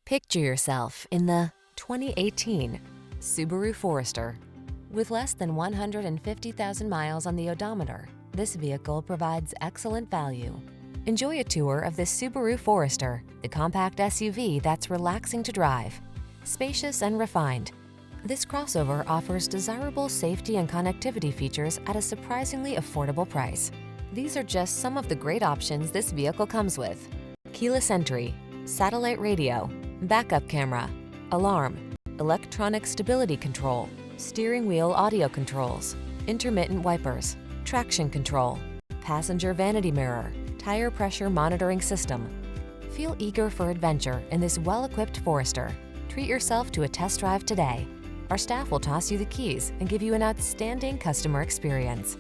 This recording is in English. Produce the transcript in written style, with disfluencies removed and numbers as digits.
Picture yourself in the 2018 Subaru Forester. With less than 150,000 miles on the odometer, this vehicle provides excellent value. Enjoy a tour of this Subaru Forester, the compact SUV that's relaxing to drive. Spacious and refined, this crossover offers desirable safety and connectivity features at a surprisingly affordable price. These are just some of the great options this vehicle comes with: keyless entry, satellite radio, backup camera, alarm, electronic stability control, steering wheel audio controls, intermittent wipers, traction control, passenger vanity mirror, tire pressure monitoring system. Feel eager for adventure in this well-equipped Forester. Treat yourself to a test drive today. Our staff will toss you the keys and give you an outstanding customer experience.